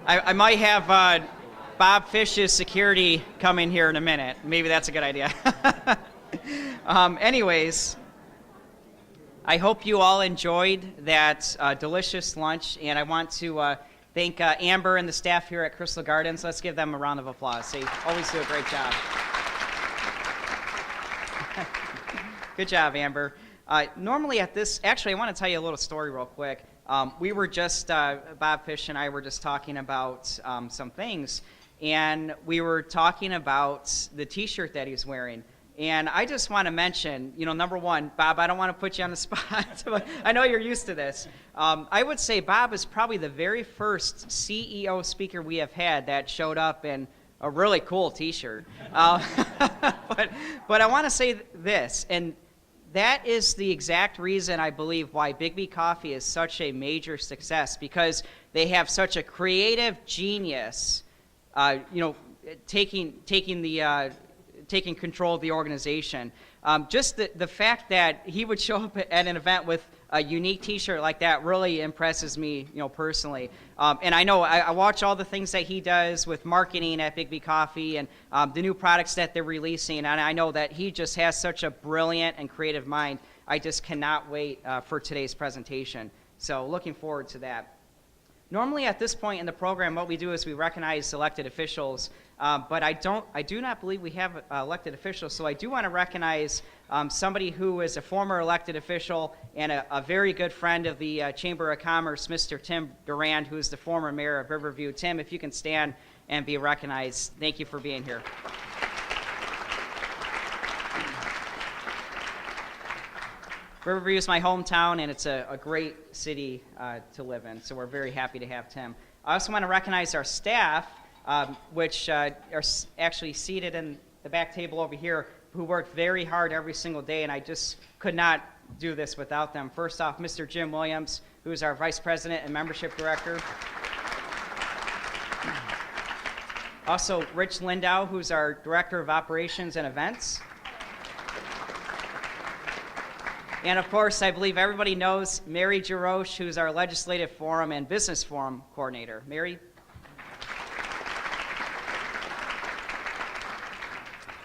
I might have Bob Fish's security come in here in a minute. Maybe that's a good idea. Anyways, I hope you all enjoyed that delicious lunch, and I want to thank Amber and the staff here at Crystal Gardens. Let's give them a round of applause. They always do a great job. Good job, Amber. Normally at this, actually I want to tell you a little story real quick. We were just, Bob Fish and I were just talking about some things, and we were talking about the t-shirt that he's wearing. And I just want to mention, number one, Bob, I don't want to put you on the spot, but I know you're used to this. I would say Bob is probably the very first CEO speaker we have had that showed up in a really cool t-shirt. But I want to say this, and that is the exact reason I believe why Biggby Coffee is such a major success, because they have such a creative genius, taking control of the organization. Just the fact that he would show up at an event with a unique t-shirt like that really impresses me, personally. And I know I watch all the things that he does with marketing at Biggby Coffee and the new products that they're releasing, and I know that he just has such a brilliant and creative mind. I just cannot wait for today's presentation. So looking forward to that. Normally at this point in the program, what we do is we recognize elected officials, but I do not believe we have elected officials, so I do want to recognize somebody who is a former elected official and a very good friend of the Chamber of Commerce, Mr. Tim Durand, who is the former mayor of Riverview. Tim, if you can stand and be recognized, thank you for being here. Riverview is my hometown, and it's a great city to live in, so we're very happy to have Tim. I also want to recognize our staff, which are actually seated in the back table over here, who work very hard every single day, and I just could not do this without them. First off, Mr. Jim Williams, who is our Vice President and Membership Director. Also, Rich Lindau, who's our Director of Operations and Events. And of course, I believe everybody knows Mary Jaroche, who's our Legislative Forum and Business Forum Coordinator. Mary?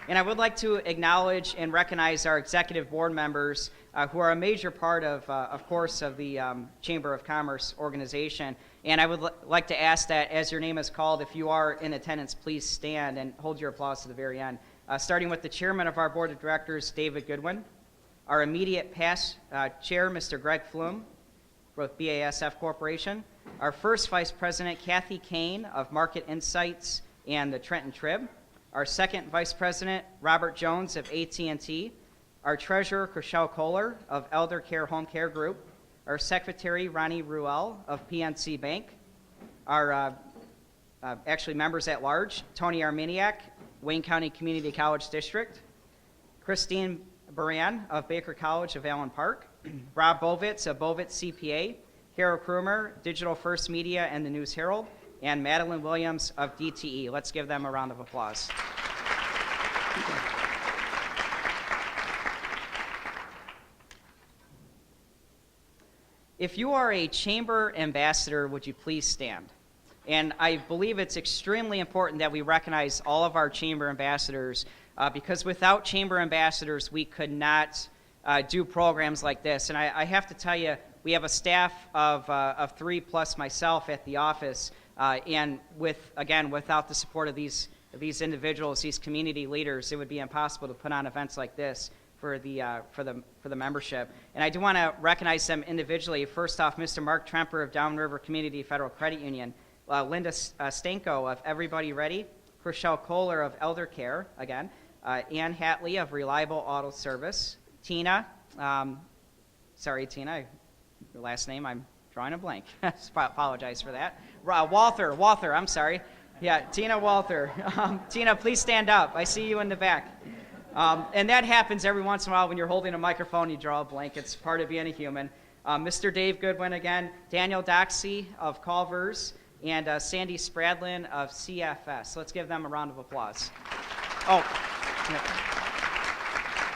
And I would like to acknowledge and recognize our executive board members who are a major part of course, of the Chamber of Commerce organization. And I would like to ask that as your name is called, if you are in attendance, please stand and hold your applause to the very end. Starting with the chairman of our board of directors, David Goodwin. Our immediate past chair, Mr. Greg Flume, with BASF Corporation. Our first vice president, Kathy Kane of Market Insights and the Trenton Trib. Our second vice president, Robert Jones of AT&T. Our treasurer, Chriselle Kohler of Elder Care Home Care Group. Our secretary, Ronnie Ruel of PNC Bank. Our actually members at large, Tony Arminiak, Wayne County Community College District. Christine Baran of Baker College of Allen Park, Rob Bovitz of Bovitz CPA, Harold Krumer, Digital First Media and the News Herald, and Madeline Williams of DTE. Let's give them a round of applause. If you are a chamber ambassador, would you please stand? And I believe it's extremely important that we recognize all of our chamber ambassadors because without chamber ambassadors, we could not do programs like this. And I have to tell you, we have a staff of 3 plus myself at the office, and without the support of these individuals, these community leaders, it would be impossible to put on events like this for the membership. And I do want to recognize them individually. First off, Mr. Mark Tremper of Downriver Community Federal Credit Union, Linda Stanko of Everybody Ready, Chriselle Kohler of Elder Care, again, Ann Hatley of Reliable Auto Service, Tina, sorry Tina, your last name, I'm drawing a blank. Apologize for that. Walther, I'm sorry. Yeah, Tina Walther. Tina, please stand up. I see you in the back. And that happens every once in a while when you're holding a microphone, you draw a blank. It's part of being a human. Mr. Dave Goodwin again, Daniel Doxey of Culver's, and Sandy Spradlin of CFS. Let's give them a round of applause. Oh,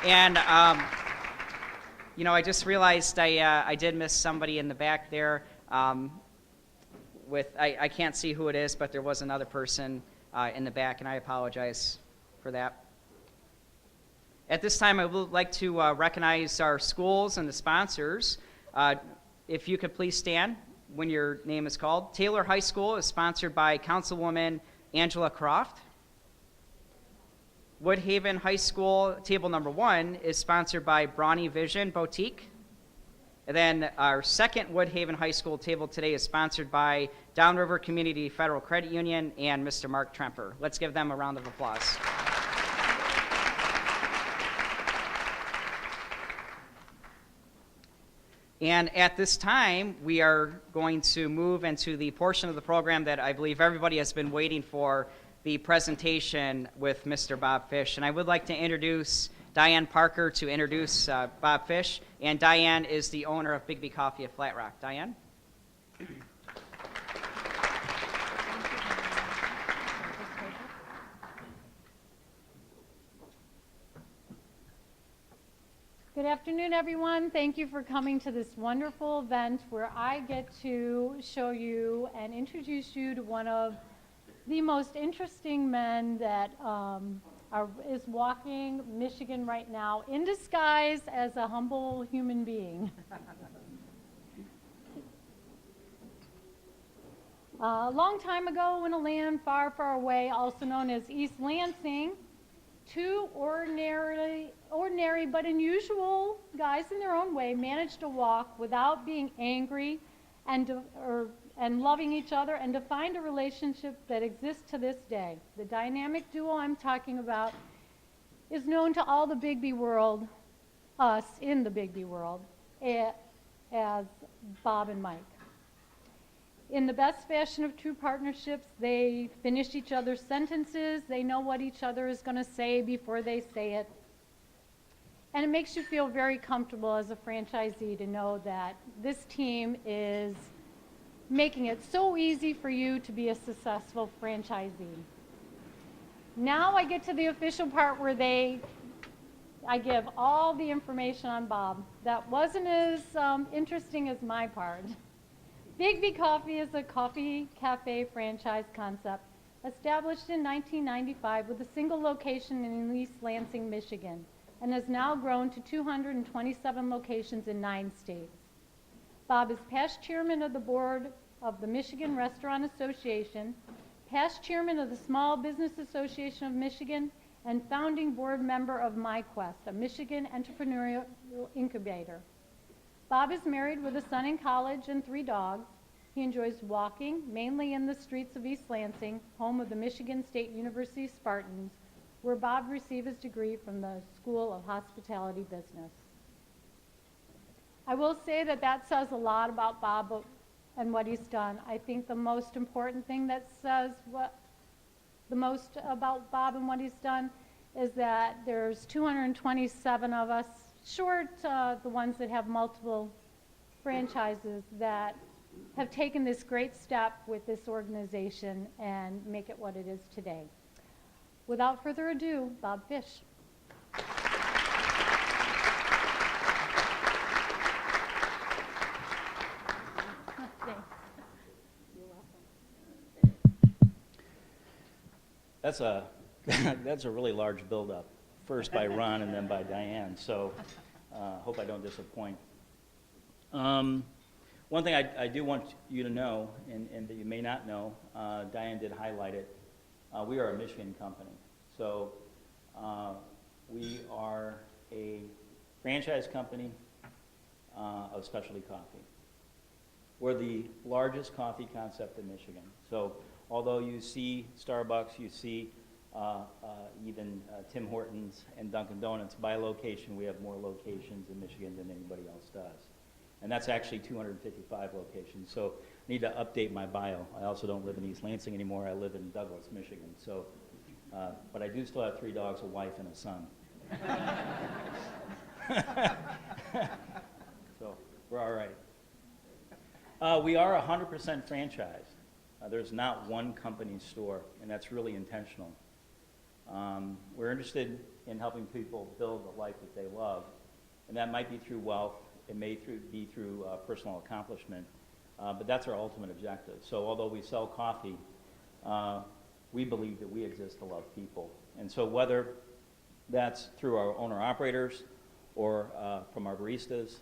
and I just realized I did miss somebody in the back there. I can't see who it is, but there was another person in the back, and I apologize for that. At this time, I would like to recognize our schools and the sponsors. If you could please stand when your name is called. Taylor High School is sponsored by Councilwoman Angela Croft. Woodhaven High School, table number 1, is sponsored by Brawny Vision Boutique. And then our second Woodhaven High School table today is sponsored by Downriver Community Federal Credit Union and Mr. Mark Tremper. Let's give them a round of applause. And at this time, we are going to move into the portion of the program that I believe everybody has been waiting for, the presentation with Mr. Bob Fish. And I would like to introduce Diane Parker to introduce Bob Fish. And Diane is the owner of Biggby Coffee of Flat Rock. Diane? Good afternoon, everyone. Thank you for coming to this wonderful event where I get to show you and introduce you to one of the most interesting men that is walking Michigan right now in disguise as a humble human being. A long time ago in a land far, far away, also known as East Lansing, two ordinary but unusual guys in their own way managed to walk without being angry and loving each other and to find a relationship that exists to this day. The dynamic duo I'm talking about is known to all the Biggby world, us in the Biggby world, as Bob and Mike. In the best fashion of true partnerships, they finish each other's sentences. They know what each other is going to say before they say it. And it makes you feel very comfortable as a franchisee to know that this team is making it so easy for you to be a successful franchisee. Now I get to the official part where I give all the information on Bob. That wasn't as interesting as my part. Biggby Coffee is a coffee cafe franchise concept established in 1995 with a single location in East Lansing, Michigan, and has now grown to 227 locations in 9 states. Bob is past chairman of the board of the Michigan Restaurant Association, past chairman of the Small Business Association of Michigan, and founding board member of MyQuest, a Michigan entrepreneurial incubator. Bob is married with a son in college and 3 dogs. He enjoys walking, mainly in the streets of East Lansing, home of the Michigan State University Spartans, where Bob received his degree from the School of Hospitality Business. I will say that says a lot about Bob and what he's done. I think the most important thing that says the most about Bob and what he's done is that there's 227 of us, short the ones that have multiple franchises, that have taken this great step with this organization and make it what it is today. Without further ado, Bob Fish. That's a really large build-up, first by Ron and then by Diane, so hope I don't disappoint. One thing I do want you to know, and that you may not know, Diane did highlight it, we are a Michigan company. So we are a franchise company of specialty coffee. We're the largest coffee concept in Michigan. So although you see Starbucks, you see even Tim Hortons and Dunkin' Donuts by location, we have more locations in Michigan than anybody else does. And that's actually 255 locations. So I need to update my bio. I also don't live in East Lansing anymore. I live in Douglas, Michigan. So, but I do still have 3 dogs, a wife, and a son. So we're all right. We are 100% franchised. There's not one company store, and that's really intentional. We're interested in helping people build a life that they love, and that might be through wealth. It may be through personal accomplishment, but that's our ultimate objective. So although we sell coffee, we believe that we exist to love people. And so whether that's through our owner-operators or from our baristas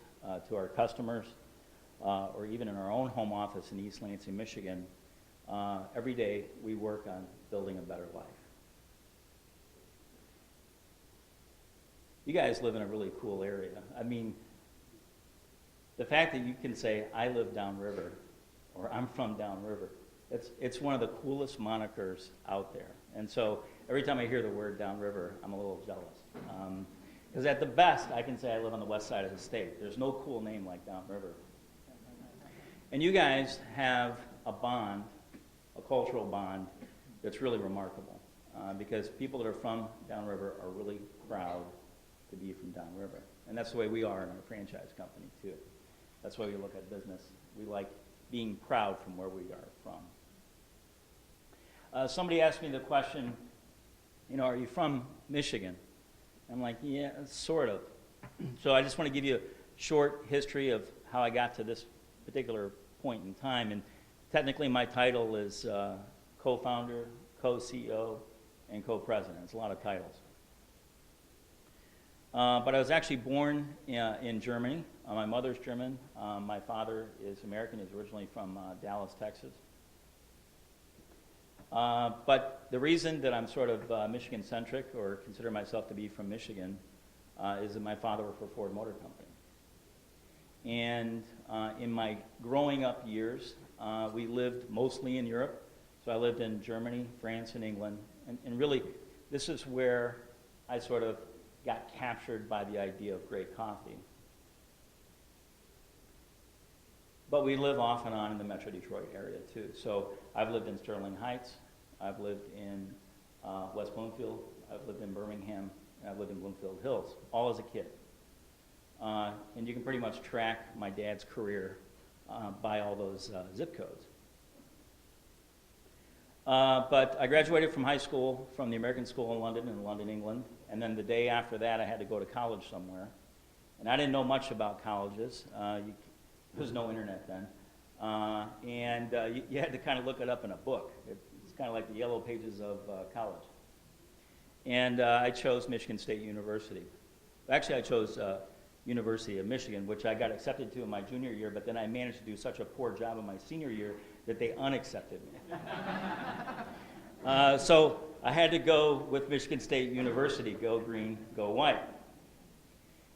to our customers, or even in our own home office in East Lansing, Michigan, every day we work on building a better life. You guys live in a really cool area. I mean, the fact that you can say, I live downriver, or I'm from downriver, it's one of the coolest monikers out there. And so every time I hear the word downriver, I'm a little jealous. Because at the best, I can say I live on the west side of the state. There's no cool name like downriver. And you guys have a bond, a cultural bond, that's really remarkable. Because people that are from downriver are really proud to be from downriver. And that's the way we are in our franchise company, too. That's why we look at business. We like being proud from where we are from. Somebody asked me the question, are you from Michigan? I'm like, yeah, sort of. So I just want to give you a short history of how I got to this particular point in time. And technically my title is co-founder, co-CEO, and co-president. It's a lot of titles. But I was actually born in Germany. My mother's German. My father is American. He's originally from Dallas, Texas. But the reason that I'm sort of Michigan-centric, or consider myself to be from Michigan, is that my father worked for Ford Motor Company. And in my growing up years, we lived mostly in Europe. So I lived in Germany, France, and England. And really, this is where I sort of got captured by the idea of great coffee. But we live off and on in the Metro Detroit area too. So I've lived in Sterling Heights, I've lived in West Bloomfield, I've lived in Birmingham, and I've lived in Bloomfield Hills, all as a kid. And you can pretty much track my dad's career by all those zip codes. But I graduated from high school from the American School in London, England. And then the day after that, I had to go to college somewhere. And I didn't know much about colleges. There was no internet then. You had to kind of look it up in a book. It's kind of like the yellow pages of college. And I chose Michigan State University. Actually, I chose University of Michigan, which I got accepted to in my junior year, but then I managed to do such a poor job in my senior year that they unaccepted me. So I had to go with Michigan State University, go green, go white.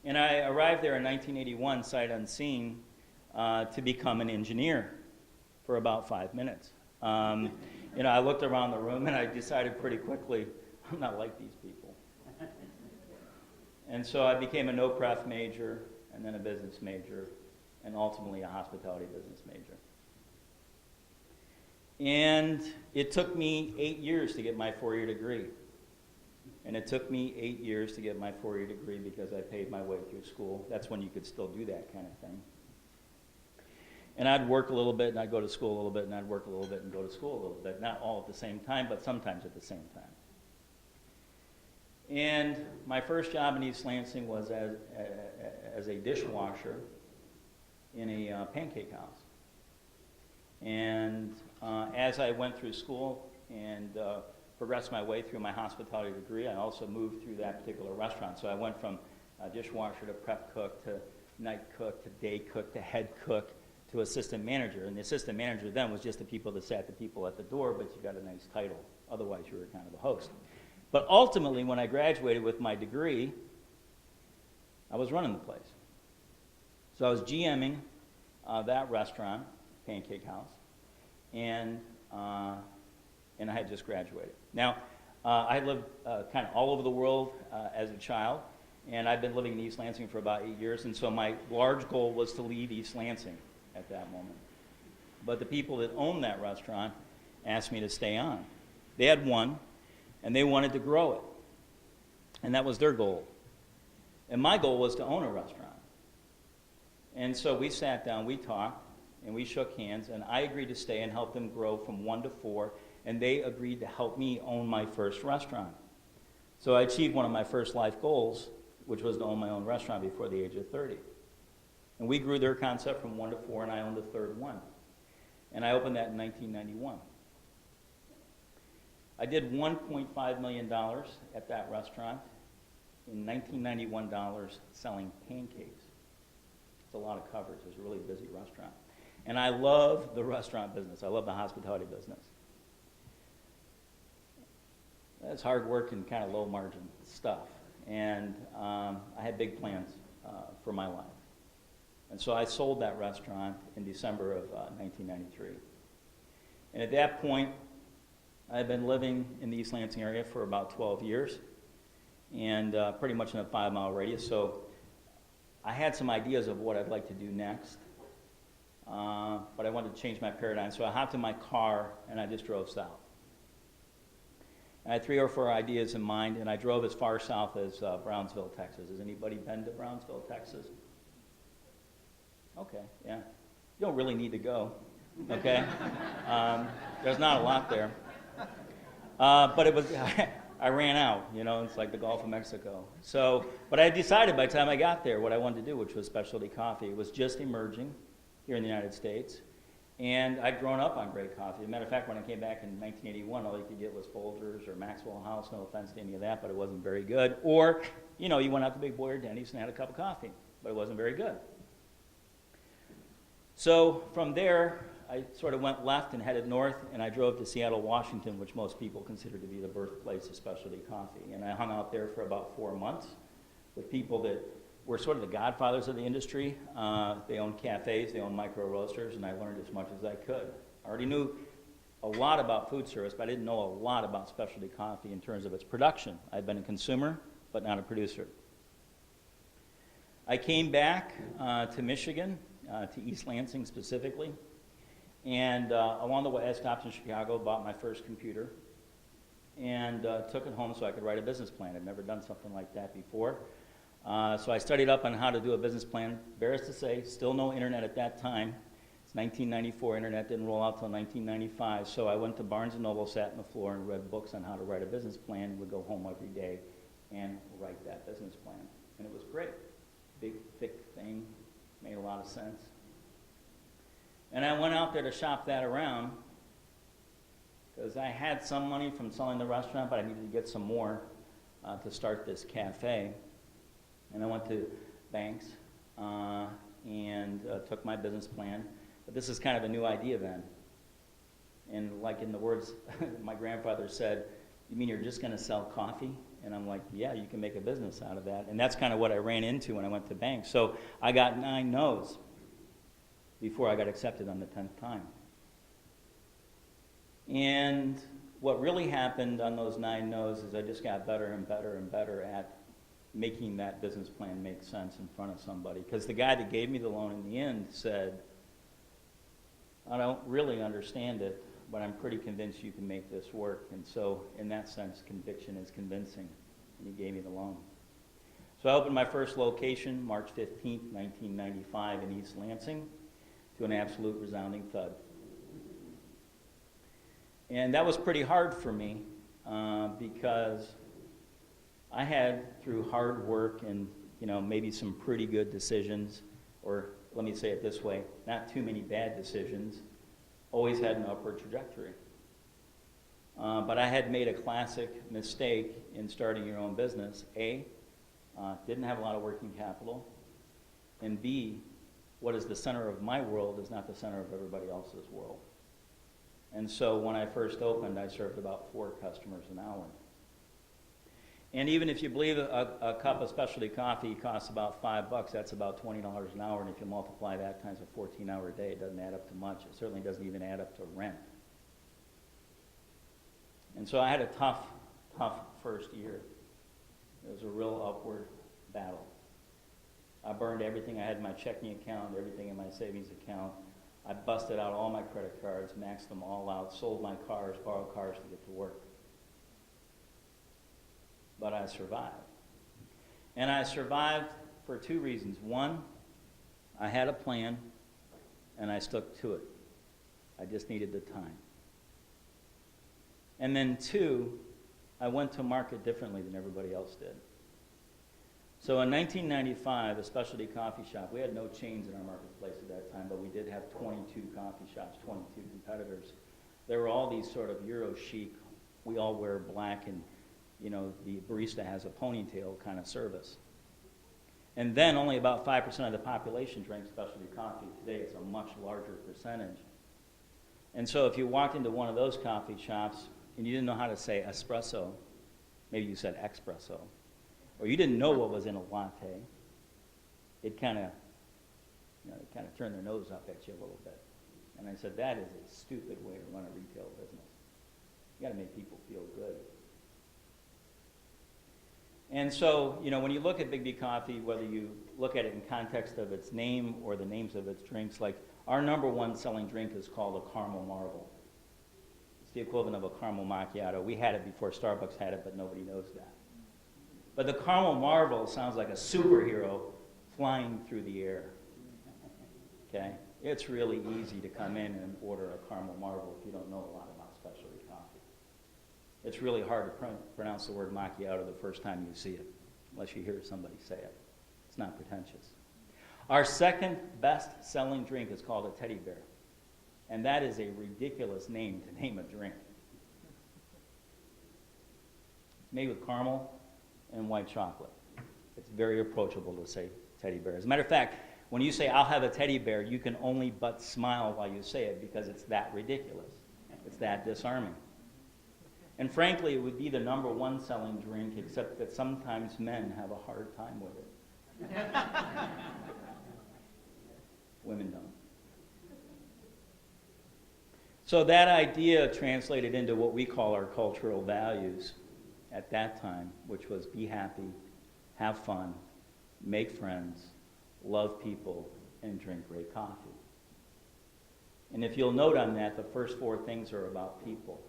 And I arrived there in 1981, sight unseen, to become an engineer for about 5 minutes. I looked around the room and I decided pretty quickly, I'm not like these people. And so I became a no-pref major, and then a business major, and ultimately a hospitality business major. And it took me 8 years to get my 4-year degree. And it took me 8 years to get my 4-year degree because I paid my way through school. That's when you could still do that kind of thing. And I'd work a little bit, and I'd go to school a little bit, and I'd work a little bit and go to school a little bit. Not all at the same time, but sometimes at the same time. And my first job in East Lansing was as a dishwasher in a pancake house. And as I went through school and progressed my way through my hospitality degree, I also moved through that particular restaurant. So I went from dishwasher to prep cook to night cook to day cook to head cook to assistant manager. And the assistant manager then was just the people that sat the people at the door, but you got a nice title. Otherwise, you were kind of the host. But ultimately, when I graduated with my degree, I was running the place. So I was GMing that restaurant, Pancake House, and I had just graduated. Now, I lived kind of all over the world as a child, and I've been living in East Lansing for about 8 years, and so my large goal was to leave East Lansing at that moment. But the people that owned that restaurant asked me to stay on. They had one, and they wanted to grow it. And that was their goal. And my goal was to own a restaurant. And so we sat down, we talked, and we shook hands, and I agreed to stay and help them grow from 1 to 4, and they agreed to help me own my first restaurant. So I achieved one of my first life goals, which was to own my own restaurant before the age of 30. And we grew their concept from 1 to 4, and I owned the third one. And I opened that in 1991. I did $1.5 million at that restaurant in 1991 selling pancakes. It's a lot of coverage. It was a really busy restaurant. And I love the restaurant business. I love the hospitality business. That's hard work and kind of low margin stuff. And I had big plans for my life. And so I sold that restaurant in December of 1993. And at that point, I had been living in the East Lansing area for about 12 years, and pretty much in a 5-mile radius. So I had some ideas of what I'd like to do next, but I wanted to change my paradigm. So I hopped in my car, and I just drove south. I had 3 or 4 ideas in mind, and I drove as far south as Brownsville, Texas. Has anybody been to Brownsville, Texas? Okay, yeah. You don't really need to go, okay? There's not a lot there. But it was, I ran out, you know, it's like the Gulf of Mexico. So, but I decided by the time I got there what I wanted to do, which was specialty coffee. It was just emerging here in the United States. And I'd grown up on great coffee. As a matter of fact, when I came back in 1981, all you could get was Folgers or Maxwell House, no offense to any of that, but it wasn't very good. Or, you know, you went out to Big Boy or Denny's and had a cup of coffee, but it wasn't very good. So from there, I sort of went left and headed north, and I drove to Seattle, Washington, which most people consider to be the birthplace of specialty coffee. And I hung out there for about 4 months with people that were sort of the godfathers of the industry. They owned cafes, they owned micro roasters, and I learned as much as I could. I already knew a lot about food service, but I didn't know a lot about specialty coffee in terms of its production. I'd been a consumer, but not a producer. I came back to Michigan, to East Lansing specifically, and along the way I stopped in Chicago, bought my first computer, and took it home so I could write a business plan. I'd never done something like that before. So I studied up on how to do a business plan. Embarrassed to say, still no internet at that time. It's 1994, internet didn't roll out till 1995, so I went to Barnes & Noble, sat on the floor and read books on how to write a business plan, and would go home every day and write that business plan. And it was great. Big, thick thing, made a lot of sense. And I went out there to shop that around because I had some money from selling the restaurant, but I needed to get some more to start this cafe. And I went to banks and took my business plan. But this is kind of a new idea then. And like in the words my grandfather said, "You mean you're just going to sell coffee?" And I'm like, yeah, you can make a business out of that. And that's kind of what I ran into when I went to banks. So I got 9 no's before I got accepted on the 10th time. And what really happened on those 9 no's is I just got better and better and better at making that business plan make sense in front of somebody. Because the guy that gave me the loan in the end said, "I don't really understand it, but I'm pretty convinced you can make this work." And so in that sense, conviction is convincing. And he gave me the loan. So I opened my first location March 15th, 1995 in East Lansing to an absolute resounding thud. And that was pretty hard for me because I had, through hard work and maybe some pretty good decisions, or let me say it this way, not too many bad decisions, always had an upward trajectory. But I had made a classic mistake in starting your own business. A, didn't have a lot of working capital, and B, what is the center of my world is not the center of everybody else's world. And so when I first opened, I served about 4 customers an hour. And even if you believe a cup of specialty coffee costs about $5, that's about $20 an hour, and if you multiply that times a 14-hour day, it doesn't add up to much. It certainly doesn't even add up to rent. And so I had a tough first year. It was a real upward battle. I burned everything I had in my checking account, everything in my savings account. I busted out all my credit cards, maxed them all out, sold my cars, borrowed cars to get to work. But I survived. And I survived for 2 reasons. One, I had a plan, and I stuck to it. I just needed the time. And then 2, I went to market differently than everybody else did. So in 1995, a specialty coffee shop, we had no chains in our marketplace at that time, but we did have 22 coffee shops, 22 competitors. There were all these sort of Euro chic, we all wear black and, you know, the barista has a ponytail kind of service. And then only about 5% of the population drank specialty coffee. Today it's a much larger percentage. And so if you walked into one of those coffee shops and you didn't know how to say espresso, maybe you said expresso, or you didn't know what was in a latte, it kind of, you know, they kind of turned their nose up at you a little bit. And I said, that is a stupid way to run a retail business. You got to make people feel good. And so, you know, when you look at Biggby Coffee, whether you look at it in context of its name or the names of its drinks, like our #1 selling drink is called a Caramel Marble. It's the equivalent of a caramel macchiato. We had it before Starbucks had it, but nobody knows that. But the Caramel Marble sounds like a superhero flying through the air. Okay? It's really easy to come in and order a Caramel Marble if you don't know a lot about specialty coffee. It's really hard to pronounce the word macchiato the first time you see it, unless you hear somebody say it. It's not pretentious. Our second best-selling drink is called a teddy bear. And that is a ridiculous name to name a drink. It's made with caramel and white chocolate. It's very approachable to say teddy bear. As a matter of fact, when you say, I'll have a teddy bear, you can only but smile while you say it because it's that ridiculous. It's that disarming. And frankly, it would be the #1 selling drink, except that sometimes men have a hard time with it. Women don't. So that idea translated into what we call our cultural values at that time, which was be happy, have fun, make friends, love people, and drink great coffee. And if you'll note on that, the first 4 things are about people.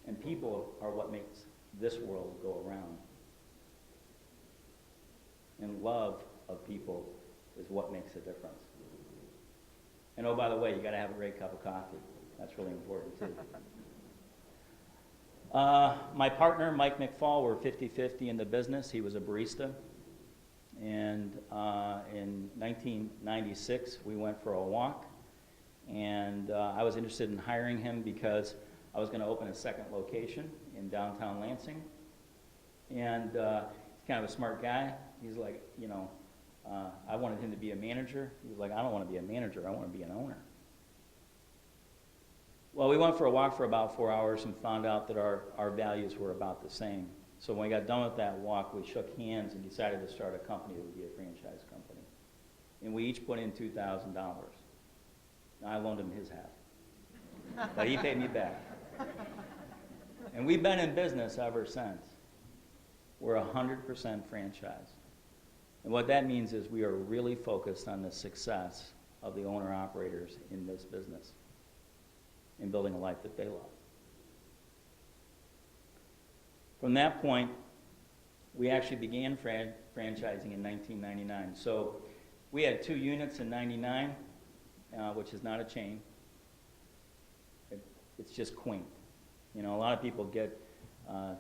And people are what makes this world go around. And love of people is what makes a difference. And oh, by the way, you got to have a great cup of coffee. That's really important too. My partner, Mike McFall, we're 50-50 in the business. He was a barista. And in 1996, we went for a walk. And I was interested in hiring him because I was going to open a second location in downtown Lansing. And he's kind of a smart guy. He's like, you know, I wanted him to be a manager. He was like, I don't want to be a manager. I want to be an owner. Well, we went for a walk for about 4 hours and found out that our values were about the same. So when we got done with that walk, we shook hands and decided to start a company that would be a franchise company. And we each put in $2,000. Now, I loaned him his half. But he paid me back. And we've been in business ever since. We're 100% franchise. And what that means is we are really focused on the success of the owner-operators in this business, in building a life that they love. From that point, we actually began franchising in 1999. So we had 2 units in 99, which is not a chain. It's just quaint. You know, a lot of people get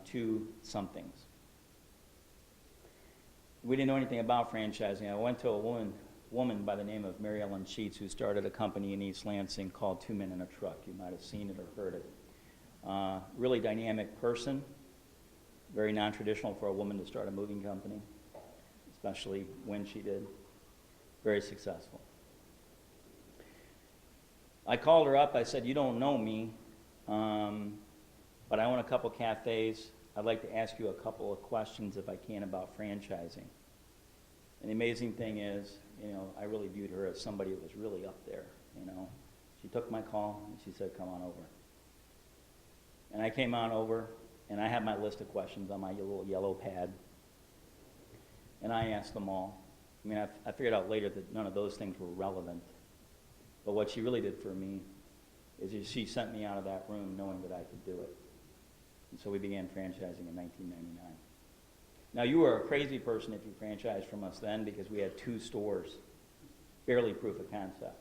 2 somethings. We didn't know anything about franchising. I went to a woman by the name of Mary Ellen Sheets, who started a company in East Lansing called 2 Men in a Truck. You might have seen it or heard it. Really dynamic person. Very non-traditional for a woman to start a moving company, especially when she did. Very successful. I called her up. I said, you don't know me, but I own a couple cafes. I'd like to ask you a couple of questions, if I can, about franchising. And the amazing thing is, you know, I really viewed her as somebody that was really up there, you know. She took my call, and she said, come on over. And I came on over, and I had my list of questions on my little yellow pad. And I asked them all. I mean, I figured out later that none of those things were relevant. But what she really did for me is she sent me out of that room knowing that I could do it. And so we began franchising in 1999. Now, you were a crazy person if you franchised from us then, because we had 2 stores, barely proof of concept.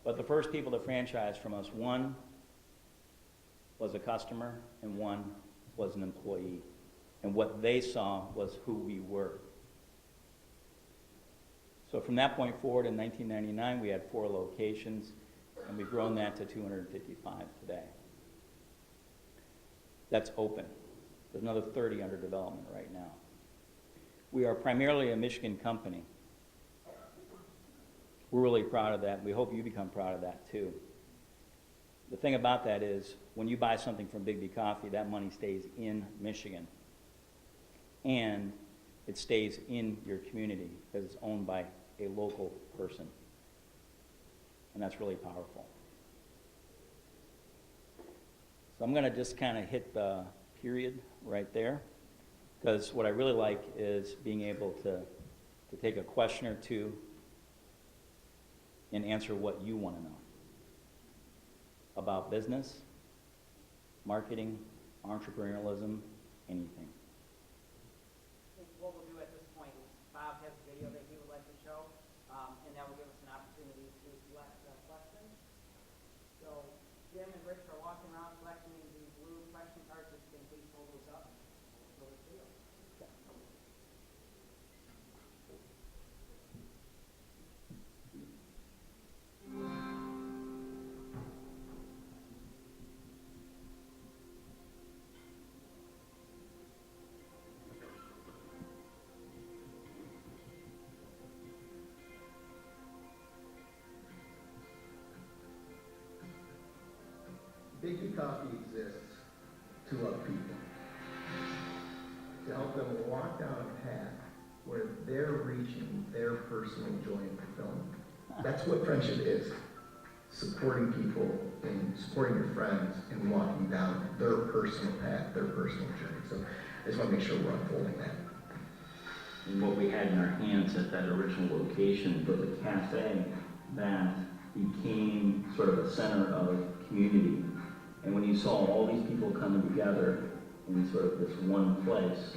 But the first people to franchise from us, one was a customer and one was an employee. And what they saw was who we were. So from that point forward, in 1999, we had 4 locations, and we've grown that to 255 today. That's open. There's another 30 under development right now. We are primarily a Michigan company. We're really proud of that, and we hope you become proud of that too. The thing about that is, when you buy something from Biggby Coffee, that money stays in Michigan. And it stays in your community because it's owned by a local person. And that's really powerful. So I'm going to just kind of hit the period right there, because what I really like is being able to take a question or two and answer what you want to know about business, marketing, entrepreneurialism, anything. What we'll do at this point is Bob has a video that he would like to show, and that will give us an opportunity to select questions. So Jim and Rich are walking around collecting the blue question cards. If you can please hold those up. We'll show this video. Biggby Coffee exists to love people, to help them walk down a path where they're reaching their personal joy and fulfillment. That's what friendship is. Supporting people and supporting your friends and walking down their personal path, their personal journey. So I just want to make sure we're unfolding that. And what we had in our hands at that original location was a cafe that became sort of a center of community. And when you saw all these people coming together in sort of this one place,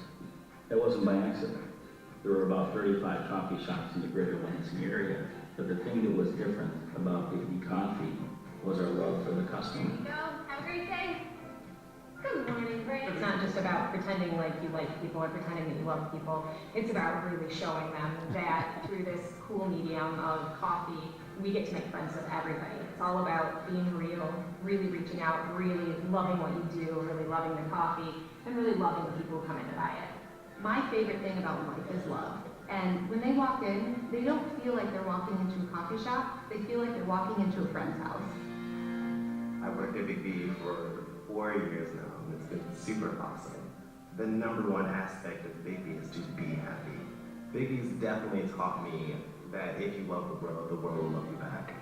that wasn't by accident. There were about 35 coffee shops in the greater Lansing area. But the thing that was different about Biggby Coffee was our love for the customer. There you go. Have a great day. Good morning, Ray. It's not just about pretending like you like people or pretending that you love people. It's about really showing them that through this cool medium of coffee, we get to make friends with everybody. It's all about being real, really reaching out, really loving what you do, really loving the coffee, and really loving the people who come in to buy it. My favorite thing about life is love. And when they walk in, they don't feel like they're walking into a coffee shop. They feel like they're walking into a friend's house. I've worked at Biggby for 4 years now, and it's been super awesome. The number one aspect of Biggby is to be happy. Biggby's definitely taught me that if you love the world will love you back.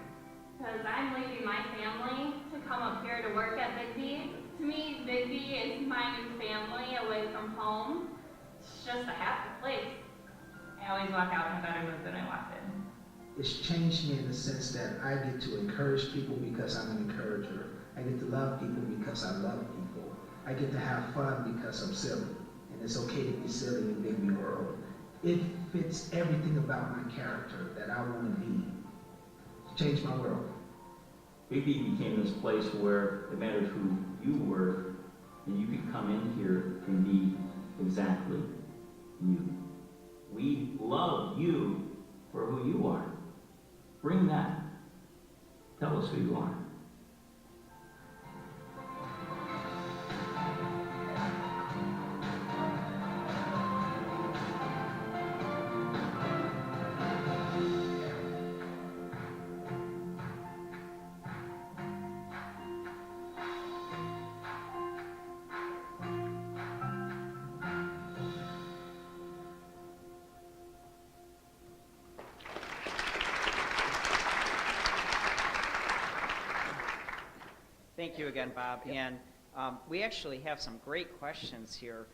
Because I'm leaving my family to come up here to work at Biggby. To me, Biggby is my new family away from home. It's just a happy place. I always walk out in a better mood than I walked in. It's changed me in the sense that I get to encourage people because I'm an encourager. I get to love people because I love people. I get to have fun because I'm silly. And it's okay to be silly in the Biggby world. It fits everything about my character that I want to be. It's changed my world. Biggby became this place where it mattered who you were, and you could come in here and be exactly you. We love you for who you are. Bring that. Tell us who you are. Thank you again, Bob. And we actually have some great questions here.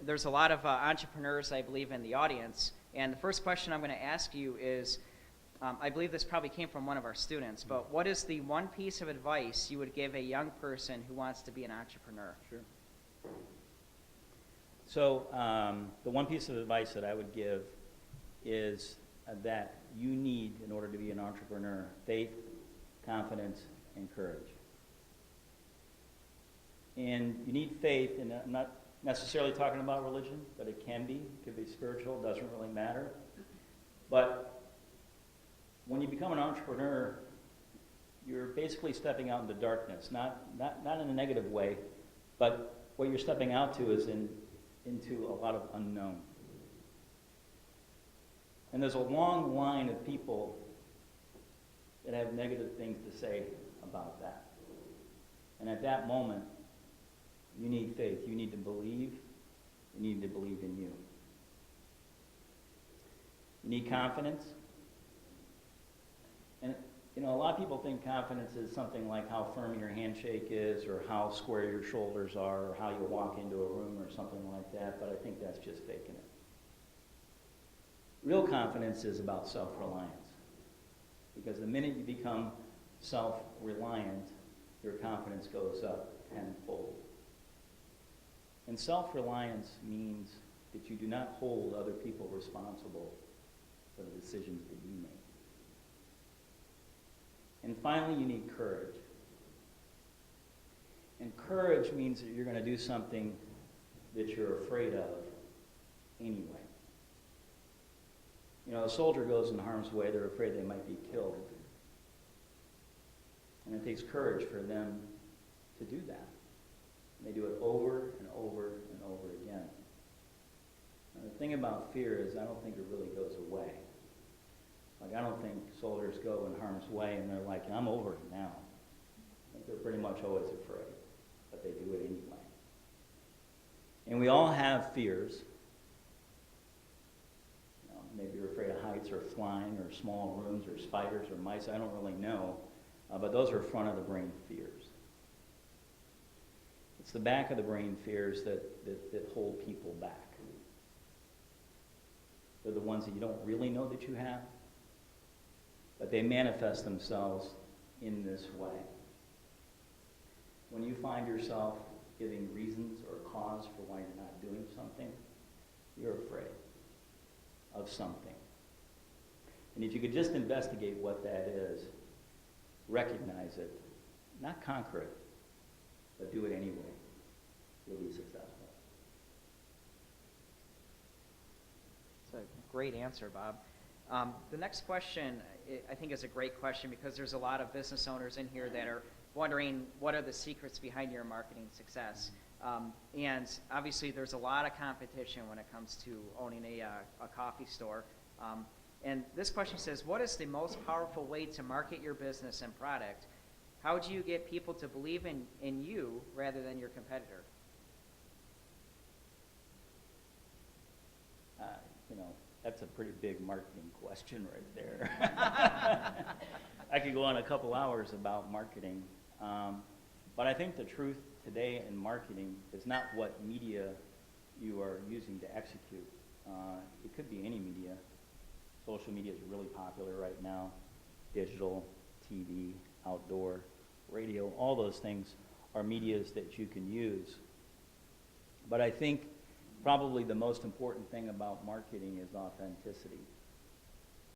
There's a lot of entrepreneurs, I believe, in the audience. And the first question I'm going to ask you is, I believe this probably came from one of our students, but what is the one piece of advice you would give a young person who wants to be an entrepreneur? Sure. So the one piece of advice that I would give is that you need, in order to be an entrepreneur, faith, confidence, and courage. And you need faith, and I'm not necessarily talking about religion, but it can be. It could be spiritual, it doesn't really matter. But when you become an entrepreneur, you're basically stepping out into darkness, not in a negative way, but what you're stepping out to is into a lot of unknown. And there's a long line of people that have negative things to say about that. And at that moment, you need faith. You need to believe. You need to believe in you. You need confidence. And, you know, a lot of people think confidence is something like how firm your handshake is or how square your shoulders are or how you walk into a room or something like that, but I think that's just faking it. Real confidence is about self-reliance. Because the minute you become self-reliant, your confidence goes up tenfold. And self-reliance means that you do not hold other people responsible for the decisions that you make. And finally, you need courage. And courage means that you're going to do something that you're afraid of anyway. You know, a soldier goes in harm's way, they're afraid they might be killed. And it takes courage for them to do that. And they do it over and over and over again. And the thing about fear is I don't think it really goes away. Like, I don't think soldiers go in harm's way and they're like, I'm over it now. I think they're pretty much always afraid, but they do it anyway. And we all have fears. You know, maybe you're afraid of heights or flying or small rooms or spiders or mice. I don't really know. But those are front of the brain fears. It's the back of the brain fears that hold people back. They're the ones that you don't really know that you have, but they manifest themselves in this way. When you find yourself giving reasons or cause for why you're not doing something, you're afraid of something. And if you could just investigate what that is, recognize it, not conquer it, but do it anyway, you'll be successful. It's a great answer, Bob. The next question, I think, is a great question because there's a lot of business owners in here that are wondering what are the secrets behind your marketing success. And obviously there's a lot of competition when it comes to owning a coffee store. And this question says, what is the most powerful way to market your business and product? How do you get people to believe in you rather than your competitor? You know, that's a pretty big marketing question right there. I could go on a couple hours about marketing. But I think the truth today in marketing is not what media you are using to execute. It could be any media. Social media is really popular right now. Digital, TV, outdoor, radio, all those things are medias that you can use. But I think probably the most important thing about marketing is authenticity.